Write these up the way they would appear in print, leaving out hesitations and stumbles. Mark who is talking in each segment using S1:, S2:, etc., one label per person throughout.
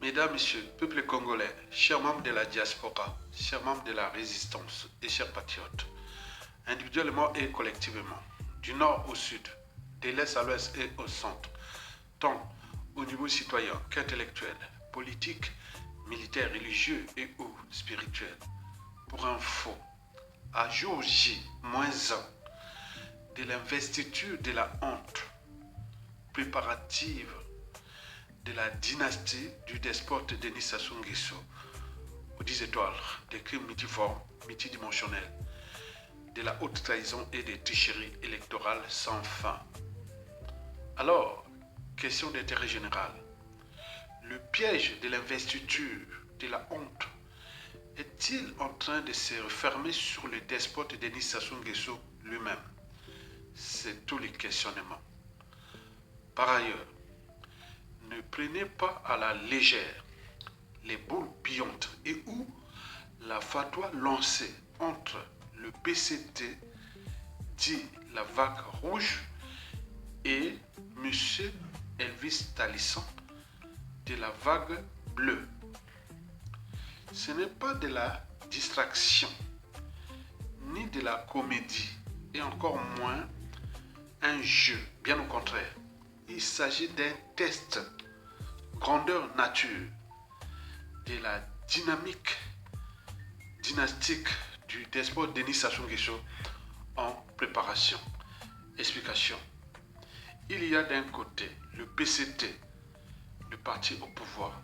S1: Mesdames, Messieurs, peuple congolais, chers membres de la diaspora, chers membres de la résistance et chers patriotes, individuellement et collectivement, du nord au sud, de l'est à l'ouest et au centre, tant au niveau citoyen qu'intellectuel, politique, militaire, religieux et ou spirituel. Pour info, à jour J-1 de l'investiture de la honte préparative de la dynastie du despote Denis Sassou Nguesso, aux 10 étoiles, des crimes multiformes, multidimensionnels, de la haute trahison et des tricheries électorales sans fin. Alors, question d'intérêt général. Le piège de l'investiture de la honte est-il en train de se refermer sur le despote Denis Sassou Nguesso lui-même? C'est tout le questionnement. Par ailleurs, ne prenez pas à la légère les boules pillantes et ou la fatwa lancée entre le PCT, dit la vague rouge, et M. Elvis Talisson de la vague bleue. Ce n'est pas de la distraction, ni de la comédie, et encore moins un jeu, bien au contraire. Il s'agit d'un test grandeur nature de la dynamique dynastique du despote Denis Sassou Nguesso en préparation. Explication. Il y a d'un côté le PCT, le parti au pouvoir,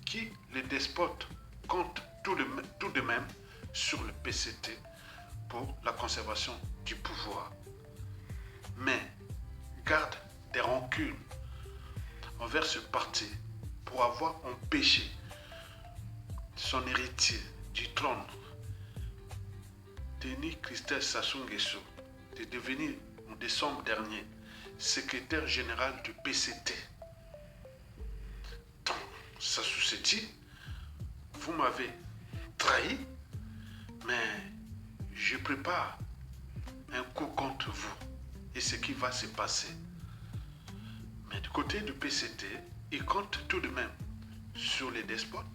S1: qui, le despote, compte tout de même sur le PCT pour la conservation du pouvoir, mais garde des rancunes envers ce parti pour avoir empêché son héritier du trône, Denis Christophe Sassou Nguesso, de devenir en décembre dernier secrétaire général du PCT. Donc, Sassou s'est dit, vous m'avez trahi, mais je prépare un coup contre vous et ce qui va se passer. Mais du côté du PCT, ils comptent tout de même sur les despotes,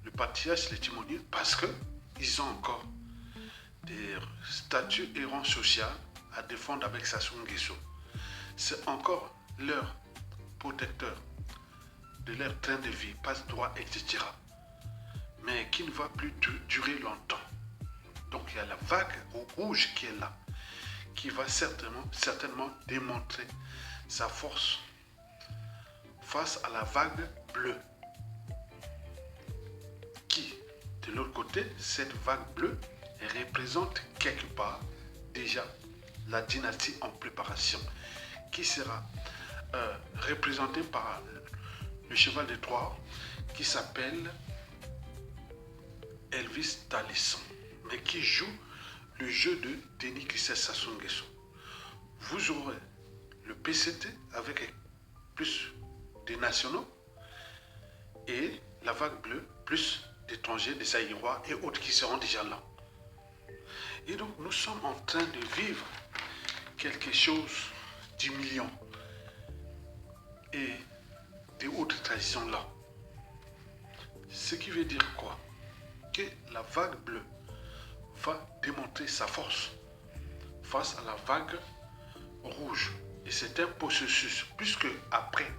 S1: le patriarche, les timoniers, parce qu'ils ont encore des statuts et rangs sociaux à défendre avec Sassou Nguesso. C'est encore leur protecteur de leur train de vie, passe-droit, etc. Mais qui ne va plus durer longtemps. Donc il y a la vague rouge qui est là, qui va certainement démontrer sa force face à la vague bleue. Qui, de l'autre côté, cette vague bleue représente quelque part déjà la dynastie en préparation, qui sera représentée par le cheval de Troie qui s'appelle Elvis Talisson, mais qui joue le jeu de Denis Christophe Sassou Nguesso. Vous aurez le PCT avec plus des nationaux et la vague bleue plus d'étrangers, des Zaïrois et autres qui seront déjà là. Et donc nous sommes en train de vivre quelque chose d'humiliant et des autres traditions là. Ce qui veut dire quoi? Que la vague bleue va démontrer sa force face à la vague rouge. Et c'est un processus, puisque après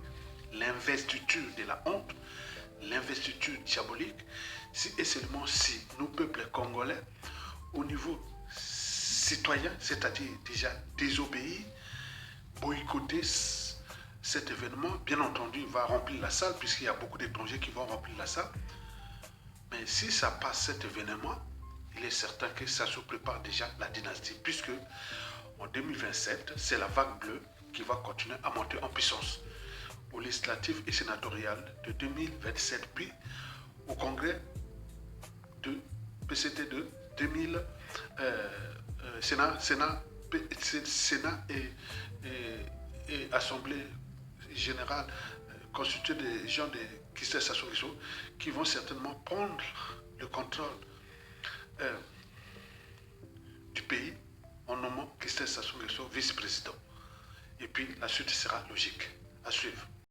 S1: l'investiture de la honte, l'investiture diabolique, si et seulement si nous, peuple congolais, au niveau citoyen, c'est-à-dire déjà désobéir, boycotter cet événement, bien entendu, il va remplir la salle, puisqu'il y a beaucoup d'étrangers qui vont remplir la salle. Mais si ça passe cet événement, il est certain que ça se prépare déjà la dynastie, puisque en 2027, c'est la vague bleue qui va continuer à monter en puissance aux législatives et sénatoriales de 2027, puis au congrès de PCT de 2000, Sénat et Assemblée générale constituée des gens de Christophe Sassou Nguesso qui vont certainement prendre le contrôle du pays en nommant Christophe Sassou Nguesso vice-président. Et puis la suite sera logique à suivre.